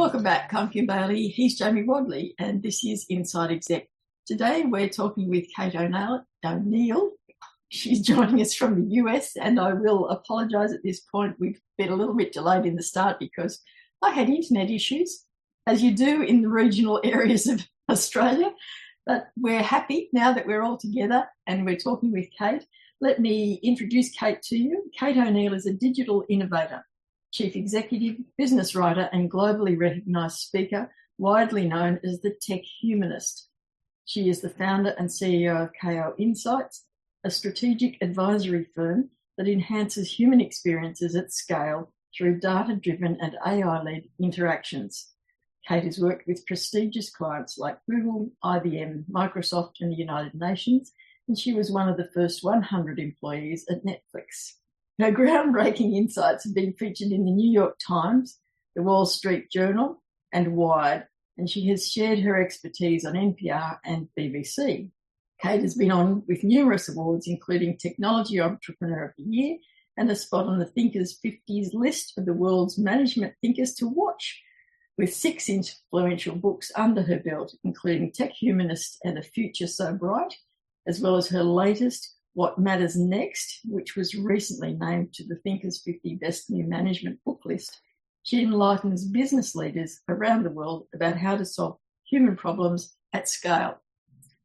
Welcome back. I'm Kim Bailey. He's Jamie Wadley, and this is Inside Exec. Today, we're talking with Kate O'Neill. She's joining us from the US, and I will apologise at this point. We've been a little bit delayed in the start because I had internet issues, as you do in the regional areas of Australia. But we're happy now that we're all together and we're talking with Kate. Let me introduce Kate to you. Kate O'Neill is a digital innovator, chief executive, business writer, and globally recognised speaker, widely known as the tech humanist. She is the founder and CEO of KO Insights, a strategic advisory firm that enhances human experiences at scale through data-driven and AI-led interactions. Kate has worked with prestigious clients like Google, IBM, Microsoft, and the United Nations, and she was one of the first 100 employees at Netflix. Her groundbreaking insights have been featured in the New York Times, the Wall Street Journal, and Wired, and she has shared her expertise on NPR and BBC. Kate has been on with numerous awards, including Technology Entrepreneur of the Year and a spot on the Thinkers 50s list of the world's management thinkers to watch, with 6 influential books under her belt, including Tech Humanist and A Future So Bright, as well as her latest, What Matters Next, which was recently named to the Thinkers 50 Best New Management book list. She enlightens business leaders around the world about how to solve human problems at scale.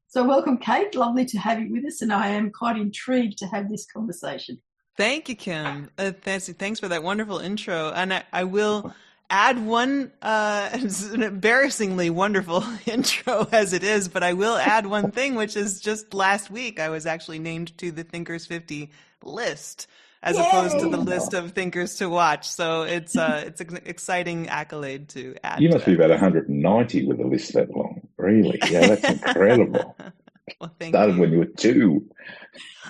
So welcome, Kate. Lovely to have you with us, and I am quite intrigued to have this conversation. Thank you, Kim. Thanks for that wonderful intro. And I will add one, it's an embarrassingly wonderful intro as it is, but I will add one thing, which is just last week I was actually named to the Thinkers 50 list as opposed to the list of thinkers to watch. So it's an exciting accolade to add. You must be about 190 with a list that long. Really? Yeah, that's incredible. Well, thank Started you. when you were 2.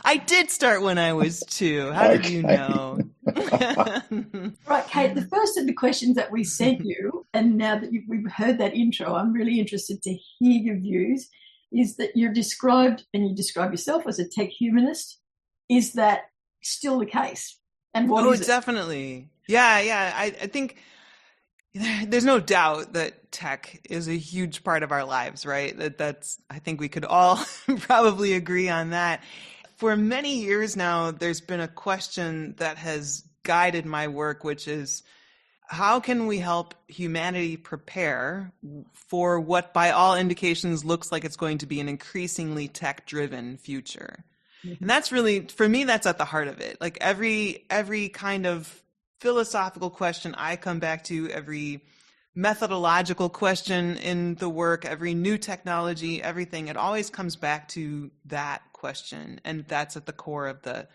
I did start when I was 2. How did you know? Right, Kate, the first of the questions that we sent you, and now that we've heard that intro, I'm really interested to hear your views, is that you describe yourself as a tech humanist. Is that still the case? And what is it? Definitely. Yeah. I think there's no doubt that tech is a huge part of our lives, right? I think we could all probably agree on that. For many years now, there's been a question that has guided my work, which is how can we help humanity prepare for what by all indications looks like it's going to be an increasingly tech-driven future? Mm-hmm. And that's really, for me, that's at the heart of it. Like every kind of philosophical question I come back to, every methodological question in the work, every new technology, everything, it always comes back to that question. And that's at the core of the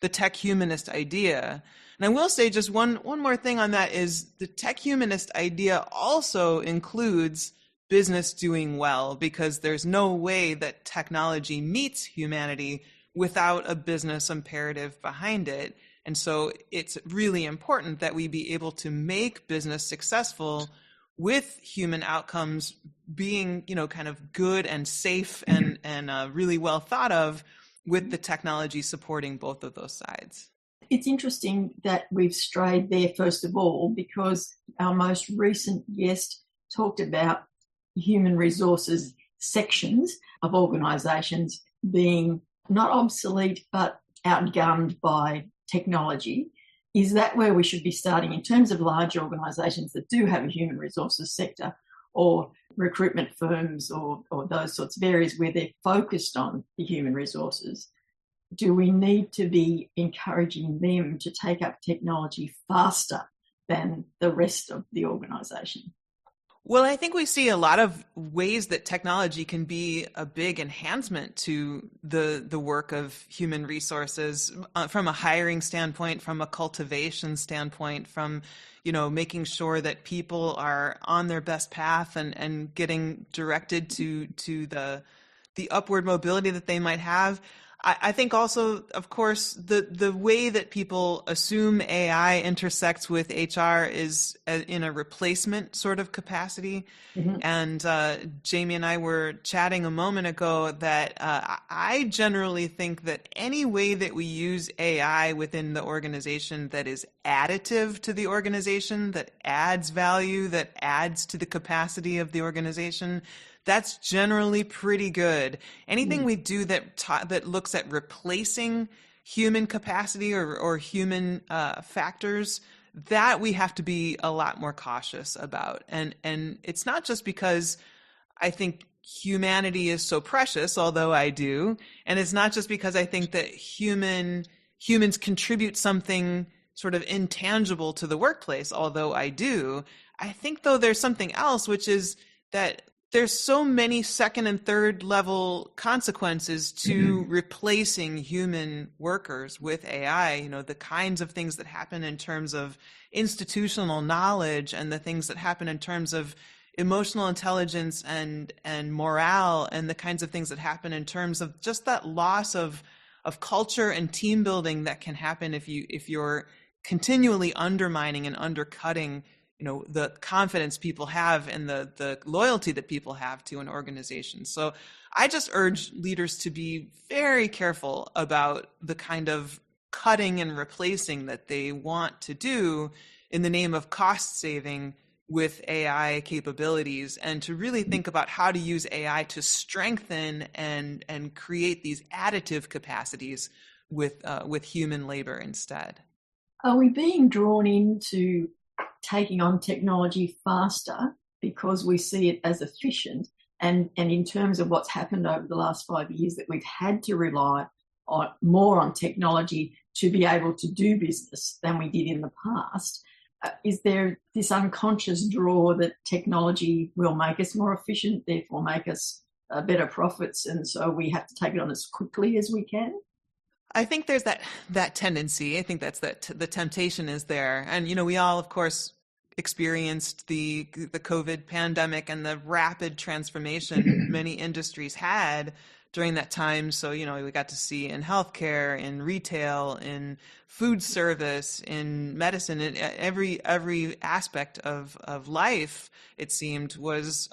tech humanist idea. And I will say just one more thing on that is the tech humanist idea also includes business doing well, because there's no way that technology meets humanity without a business imperative behind it. And so it's really important that we be able to make business successful with human outcomes being, kind of good and safe and really well thought of, with the technology supporting both of those sides. It's interesting that we've strayed there, first of all, because our most recent guest talked about human resources sections of organisations being not obsolete but outgunned by technology. Is that where we should be starting in terms of large organisations that do have a human resources sector, or recruitment firms, or those sorts of areas where they're focused on the human resources? Do we need to be encouraging them to take up technology faster than the rest of the organisation? Well, I think we see a lot of ways that technology can be a big enhancement to the work of human resources, from a hiring standpoint, from a cultivation standpoint, from making sure that people are on their best path and getting directed to the upward mobility that they might have. I think also, of course, the way that people assume AI intersects with HR is in a replacement sort of capacity. Mhm. And Jamie and I were chatting a moment ago that I generally think that any way that we use AI within the organization that is additive to the organization, that adds value, that adds to the capacity of the organization, that's generally pretty good. Anything we do that looks at replacing human capacity or human factors, that we have to be a lot more cautious about. And it's not just because I think humanity is so precious, although I do, and it's not just because I think that humans contribute something sort of intangible to the workplace, although I do. I think though there's something else, which is that there's so many second and third level consequences to replacing human workers with AI. You know, the kinds of things that happen in terms of institutional knowledge and the things that happen in terms of emotional intelligence and morale, and the kinds of things that happen in terms of just that loss of culture and team building that can happen if you're continually undermining and undercutting, you know, the confidence people have and the loyalty that people have to an organization. So I just urge leaders to be very careful about the kind of cutting and replacing that they want to do in the name of cost saving with AI capabilities, and to really think about how to use AI to strengthen and create these additive capacities with human labor instead. Are we being drawn into taking on technology faster because we see it as efficient? And in terms of what's happened over the last 5 years, that we've had to rely more on technology to be able to do business than we did in the past. Is there this unconscious draw that technology will make us more efficient, therefore make us better profits, and so we have to take it on as quickly as we can? I think there's that tendency. I think that's the temptation is there. And, you know, we all, of course, experienced the COVID pandemic and the rapid transformation many industries had during that time. So, you know, we got to see in healthcare, in retail, in food service, in medicine, in every aspect of life, it seemed, was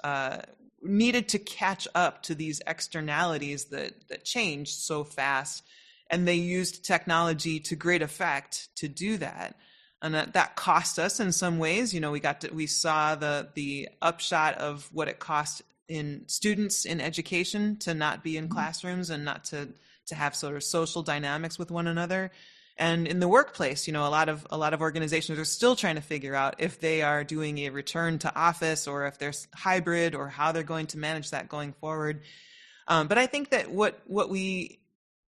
needed to catch up to these externalities that changed so fast. And they used technology to great effect to do that. And that cost us in some ways. You know, we saw the upshot of what it cost in students in education to not be in classrooms and not to have sort of social dynamics with one another. And in the workplace, you know, a lot of organizations are still trying to figure out if they are doing a return to office or if there's hybrid, or how they're going to manage that going forward. But I think that what we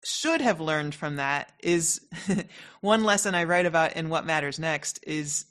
should have learned from that is one lesson I write about in What Matters Next is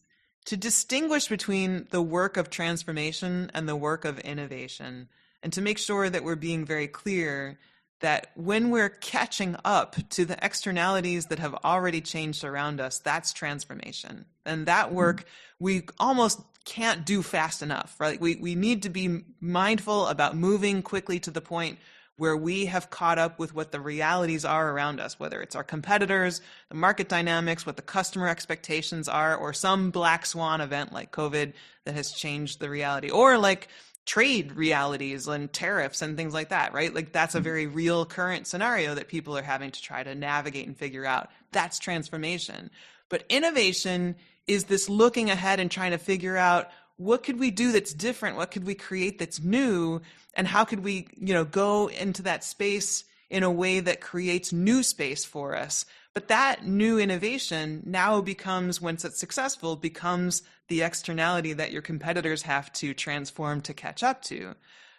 to distinguish between the work of transformation and the work of innovation, and to make sure that we're being very clear that when we're catching up to the externalities that have already changed around us, that's transformation. And that work we almost can't do fast enough, right? We need to be mindful about moving quickly to the point where we have caught up with what the realities are around us, whether it's our competitors, the market dynamics, what the customer expectations are, or some black swan event like COVID that has changed the reality, or like trade realities and tariffs and things like that, right? Like that's a very real current scenario that people are having to try to navigate and figure out. That's transformation. But innovation is this looking ahead and trying to figure out, what could we do that's different? What could we create that's new? And how could we, you know, go into that space in a way that creates new space for us? But that new innovation now becomes, once it's successful, becomes the externality that your competitors have to transform to catch up to,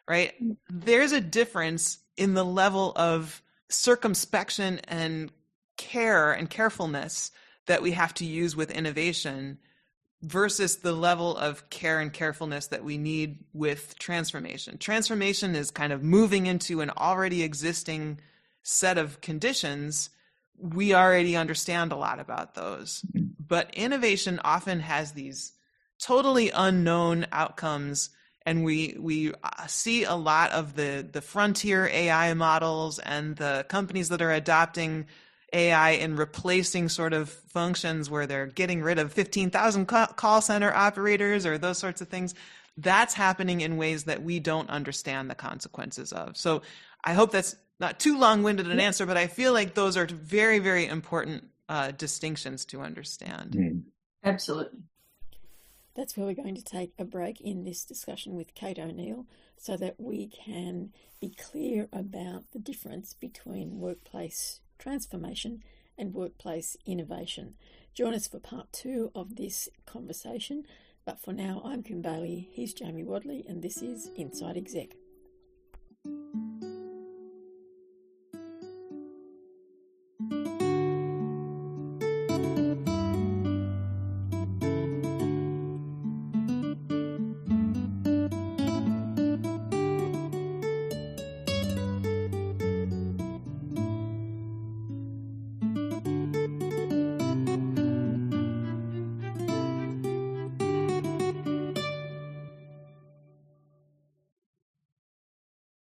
right? There's a difference in the level of circumspection and care and carefulness that we have to use with innovation versus the level of care and carefulness that we need with transformation. Transformation is kind of moving into an already existing set of conditions. We already understand a lot about those. But innovation often has these totally unknown outcomes And we see a lot of the frontier AI models and the companies that are adopting AI and replacing sort of functions where they're getting rid of 15,000 call center operators or those sorts of things. That's happening in ways that we don't understand the consequences of. So I hope that's not too long-winded an answer, but I feel like those are very, very important distinctions to understand. Absolutely. That's where we're going to take a break in this discussion with Kate O'Neill so that we can be clear about the difference between workplace transformation and workplace innovation. Join us for part 2 of this conversation. But for now, I'm Kim Bailey, he's Jamie Wadley, and this is Inside Exec.